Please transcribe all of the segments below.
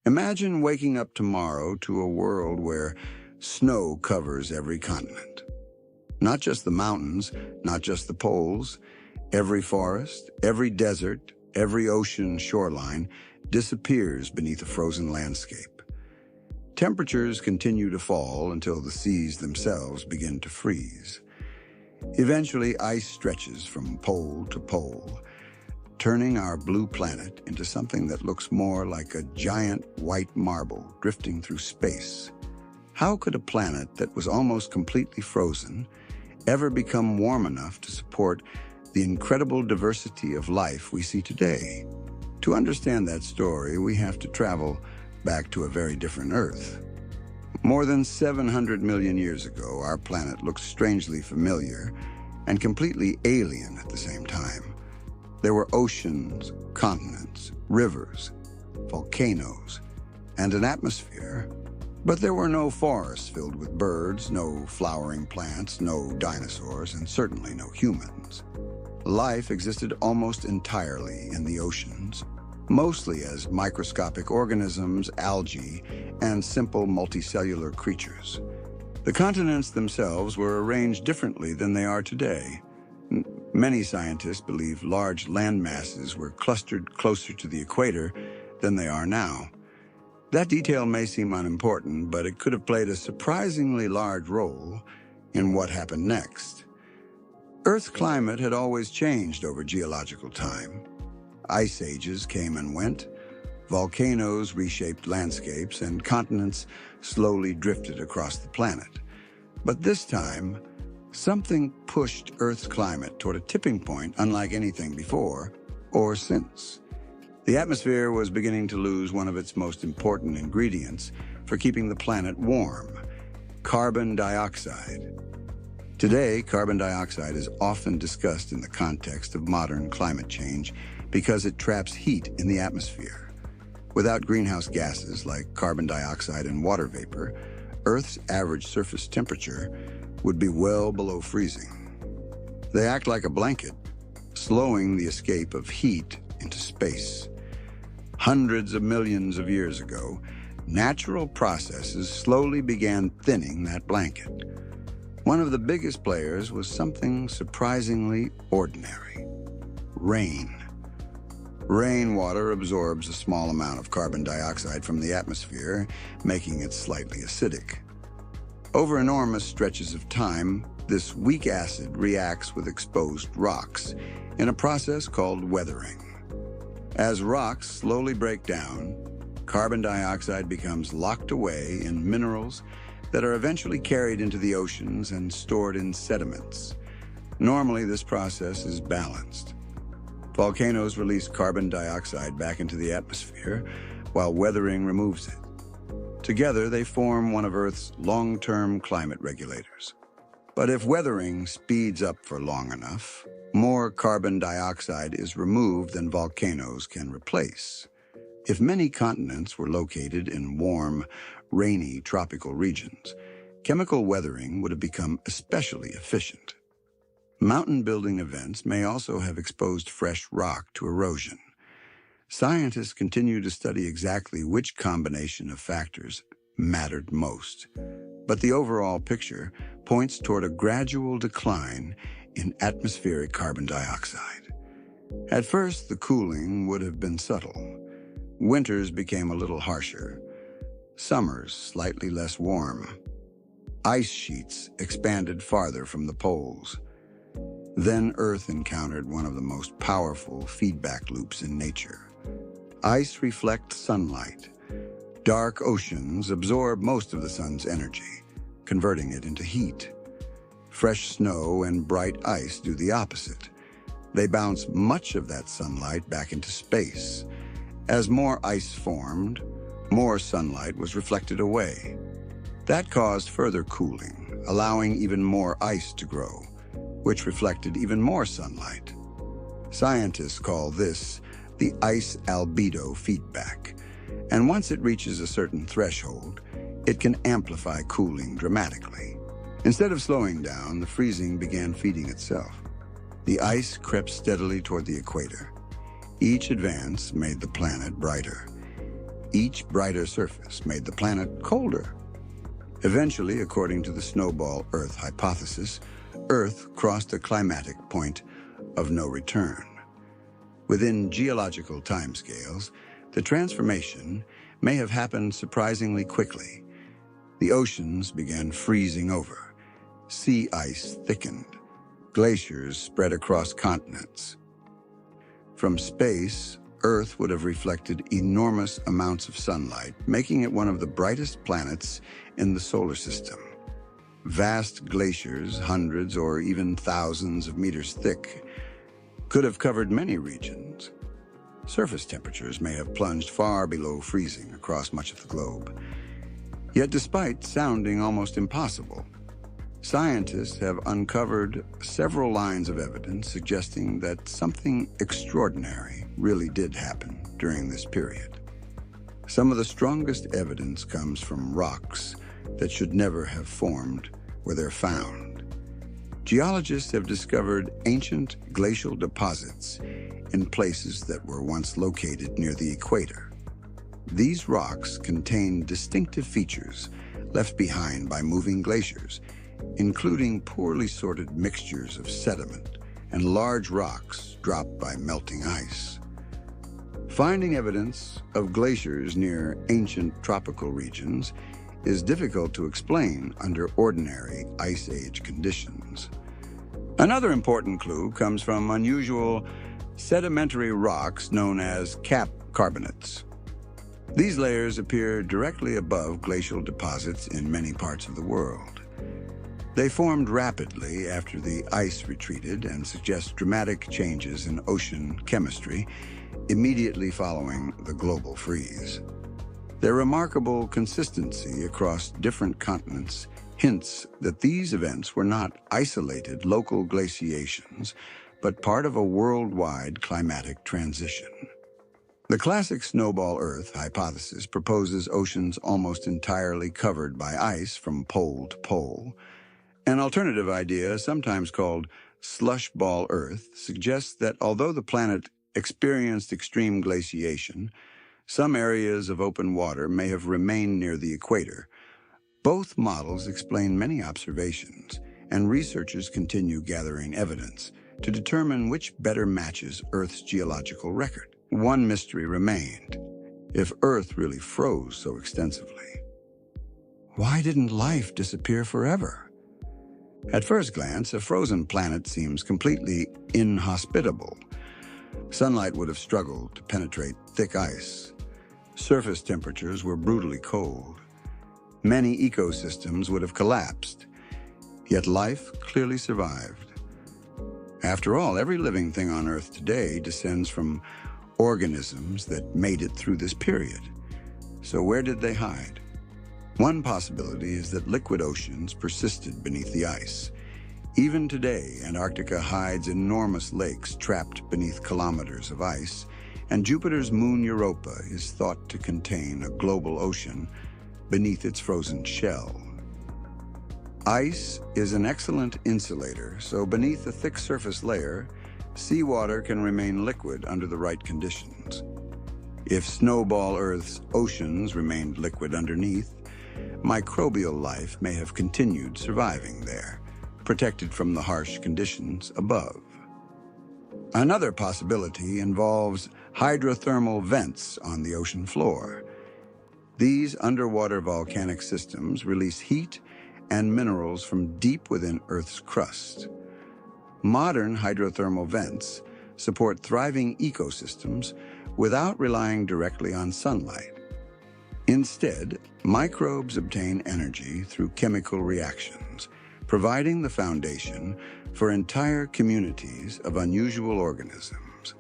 Imagine waking up tomorrow to a world where snow covers every continent. Not just the mountains, not just the poles. Every forest, every desert, every ocean shoreline disappears beneath a frozen landscape. Temperatures continue to fall until the seas themselves begin to freeze. Eventually, ice stretches from pole to pole, turning our blue planet into something that looks more like a giant white marble drifting through space. How could a planet that was almost completely frozen ever become warm enough to support the incredible diversity of life we see today? To understand that story, we have to travel back to a very different Earth. More than 700 million years ago, our planet looked strangely familiar and completely alien at the same time. There were oceans, continents, rivers, volcanoes, and an atmosphere. But there were no forests filled with birds, no flowering plants, no dinosaurs, and certainly no humans. Life existed almost entirely in the oceans, mostly as microscopic organisms, algae, and simple multicellular creatures. The continents themselves were arranged differently than they are today. Many scientists believe large land masses were clustered closer to the equator than they are now. That detail may seem unimportant, but it could have played a surprisingly large role in what happened next. Earth's climate had always changed over geological time. Ice ages came and went, volcanoes reshaped landscapes, and continents slowly drifted across the planet. But this time, something pushed Earth's climate toward a tipping point unlike anything before or since. The atmosphere was beginning to lose one of its most important ingredients for keeping the planet warm: carbon dioxide. Today, carbon dioxide is often discussed in the context of modern climate change because it traps heat in the atmosphere. Without greenhouse gases like carbon dioxide and water vapor, Earth's average surface temperature would be well below freezing. They act like a blanket, slowing the escape of heat into space. Hundreds of millions of years ago, natural processes slowly began thinning that blanket. One of the biggest players was something surprisingly ordinary: rain. Rainwater absorbs a small amount of carbon dioxide from the atmosphere, making it slightly acidic. Over enormous stretches of time, this weak acid reacts with exposed rocks in a process called weathering. As rocks slowly break down, carbon dioxide becomes locked away in minerals that are eventually carried into the oceans and stored in sediments. Normally, this process is balanced. Volcanoes release carbon dioxide back into the atmosphere, while weathering removes it. Together, they form one of Earth's long-term climate regulators. But if weathering speeds up for long enough, more carbon dioxide is removed than volcanoes can replace. If many continents were located in warm, rainy tropical regions, chemical weathering would have become especially efficient. Mountain-building events may also have exposed fresh rock to erosion. Scientists continue to study exactly which combination of factors mattered most, but the overall picture points toward a gradual decline in atmospheric carbon dioxide. At first, the cooling would have been subtle. Winters became a little harsher, summers slightly less warm. Ice sheets expanded farther from the poles. Then Earth encountered one of the most powerful feedback loops in nature. Ice reflects sunlight. Dark oceans absorb most of the sun's energy, converting it into heat. Fresh snow and bright ice do the opposite. They bounce much of that sunlight back into space. As more ice formed, more sunlight was reflected away. That caused further cooling, allowing even more ice to grow, which reflected even more sunlight. Scientists call this the ice albedo feedback, and once it reaches a certain threshold, it can amplify cooling dramatically. Instead of slowing down, the freezing began feeding itself. The ice crept steadily toward the equator. Each advance made the planet brighter. Each brighter surface made the planet colder. Eventually, according to the Snowball Earth hypothesis, Earth crossed a climatic point of no return. Within geological timescales, the transformation may have happened surprisingly quickly. The oceans began freezing over. Sea ice thickened. Glaciers spread across continents. From space, Earth would have reflected enormous amounts of sunlight, making it one of the brightest planets in the solar system. Vast glaciers, hundreds or even thousands of meters thick, could have covered many regions. Surface temperatures may have plunged far below freezing across much of the globe. Yet despite sounding almost impossible, scientists have uncovered several lines of evidence suggesting that something extraordinary really did happen during this period. Some of the strongest evidence comes from rocks that should never have formed where they're found. Geologists have discovered ancient glacial deposits in places that were once located near the equator. These rocks contain distinctive features left behind by moving glaciers, including poorly sorted mixtures of sediment and large rocks dropped by melting ice. Finding evidence of glaciers near ancient tropical regions is difficult to explain under ordinary Ice Age conditions. Another important clue comes from unusual sedimentary rocks known as cap carbonates. These layers appear directly above glacial deposits in many parts of the world. They formed rapidly after the ice retreated and suggest dramatic changes in ocean chemistry immediately following the global freeze. Their remarkable consistency across different continents hints that these events were not isolated local glaciations, but part of a worldwide climatic transition. The classic Snowball Earth hypothesis proposes oceans almost entirely covered by ice from pole to pole. An alternative idea, sometimes called slush ball Earth, suggests that although the planet experienced extreme glaciation, some areas of open water may have remained near the equator. Both models explain many observations, and researchers continue gathering evidence to determine which better matches Earth's geological record. One mystery remained: if Earth really froze so extensively, why didn't life disappear forever? At first glance, a frozen planet seems completely inhospitable. Sunlight would have struggled to penetrate thick ice. Surface temperatures were brutally cold. Many ecosystems would have collapsed, yet life clearly survived. After all, every living thing on Earth today descends from organisms that made it through this period. So where did they hide? One possibility is that liquid oceans persisted beneath the ice. Even today, Antarctica hides enormous lakes trapped beneath kilometers of ice, and Jupiter's moon Europa is thought to contain a global ocean beneath its frozen shell. Ice is an excellent insulator, so beneath a thick surface layer, seawater can remain liquid under the right conditions. If Snowball Earth's oceans remained liquid underneath, microbial life may have continued surviving there, protected from the harsh conditions above. Another possibility involves hydrothermal vents on the ocean floor. These underwater volcanic systems release heat and minerals from deep within Earth's crust. Modern hydrothermal vents support thriving ecosystems without relying directly on sunlight. Instead, microbes obtain energy through chemical reactions, providing the foundation for entire communities of unusual organisms.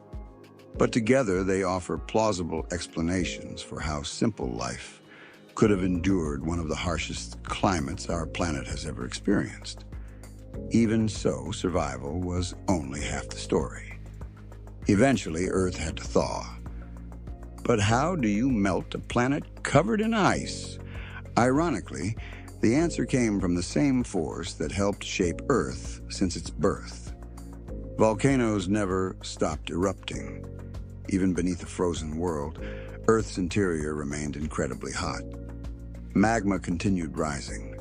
But together they offer plausible explanations for how simple life could have endured one of the harshest climates our planet has ever experienced. Even so, survival was only half the story. Eventually, Earth had to thaw. But how do you melt a planet covered in ice? Ironically, the answer came from the same force that helped shape Earth since its birth. Volcanoes never stopped erupting. even beneath a frozen world, Earth's interior remained incredibly hot. Magma continued rising.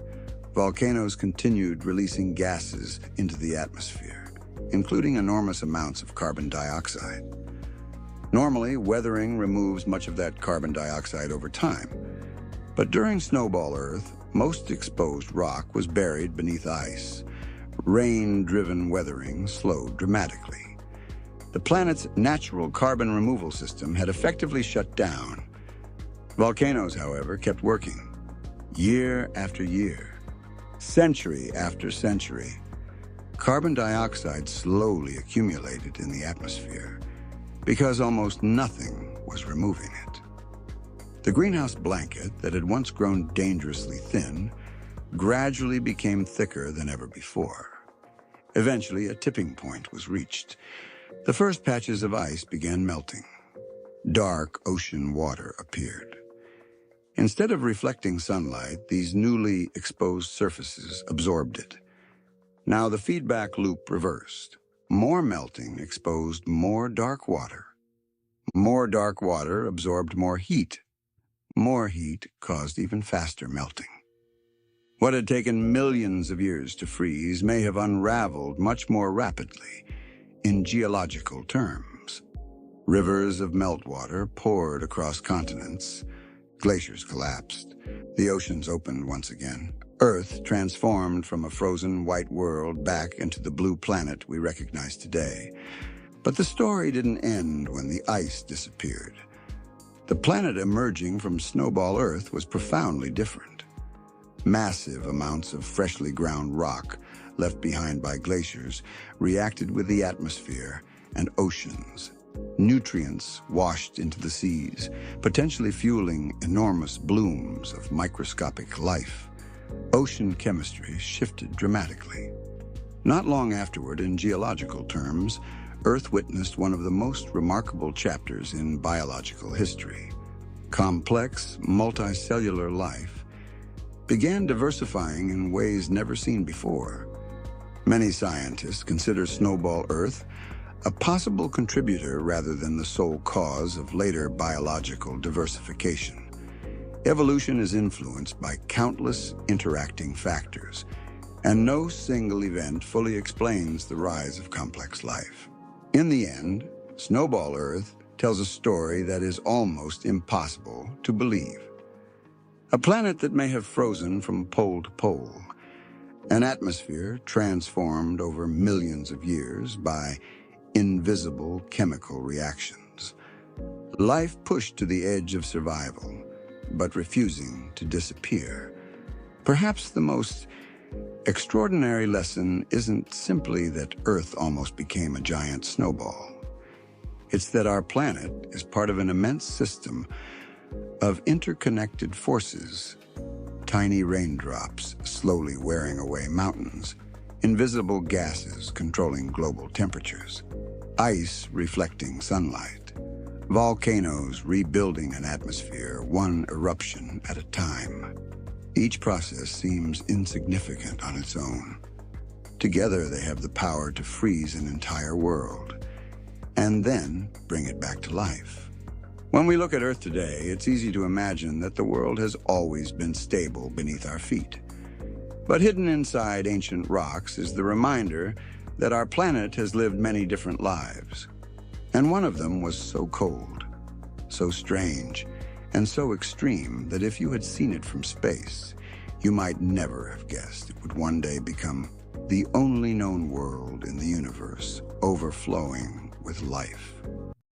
Volcanoes continued releasing gases into the atmosphere, including enormous amounts of carbon dioxide. Normally, weathering removes much of that carbon dioxide over time. But during Snowball Earth, most exposed rock was buried beneath ice. Rain-driven weathering slowed dramatically. The planet's natural carbon removal system had effectively shut down. Volcanoes, however, kept working. Year after year, century after century, carbon dioxide slowly accumulated in the atmosphere because almost nothing was removing it. The greenhouse blanket that had once grown dangerously thin gradually became thicker than ever before. Eventually, a tipping point was reached. The first patches of ice began melting. Dark ocean water appeared. Instead of reflecting sunlight, these newly exposed surfaces absorbed it. Now the feedback loop reversed. More melting exposed more dark water. More dark water absorbed more heat. More heat caused even faster melting. What had taken millions of years to freeze may have unraveled much more rapidly in geological terms. Rivers of meltwater poured across continents. Glaciers collapsed. The oceans opened once again. Earth transformed from a frozen white world back into the blue planet we recognize today. But the story didn't end when the ice disappeared. The planet emerging from Snowball Earth was profoundly different. Massive amounts of freshly ground rock left behind by glaciers reacted with the atmosphere and oceans. Nutrients washed into the seas, potentially fueling enormous blooms of microscopic life. Ocean chemistry shifted dramatically. Not long afterward, in geological terms, Earth witnessed one of the most remarkable chapters in biological history. Complex, multicellular life began diversifying in ways never seen before. Many scientists consider Snowball Earth a possible contributor rather than the sole cause of later biological diversification. Evolution is influenced by countless interacting factors, and no single event fully explains the rise of complex life. In the end, Snowball Earth tells a story that is almost impossible to believe. A planet that may have frozen from pole to pole, an atmosphere transformed over millions of years by invisible chemical reactions. Life pushed to the edge of survival, but refusing to disappear. Perhaps the most extraordinary lesson isn't simply that Earth almost became a giant snowball. It's that our planet is part of an immense system of interconnected forces, tiny raindrops slowly wearing away mountains, invisible gases controlling global temperatures, ice reflecting sunlight, volcanoes rebuilding an atmosphere one eruption at a time. Each process seems insignificant on its own. Together they have the power to freeze an entire world and then bring it back to life. When we look at Earth today, it's easy to imagine that the world has always been stable beneath our feet. But hidden inside ancient rocks is the reminder that our planet has lived many different lives. And one of them was so cold, so strange, and so extreme that if you had seen it from space, you might never have guessed it would one day become the only known world in the universe, overflowing with life.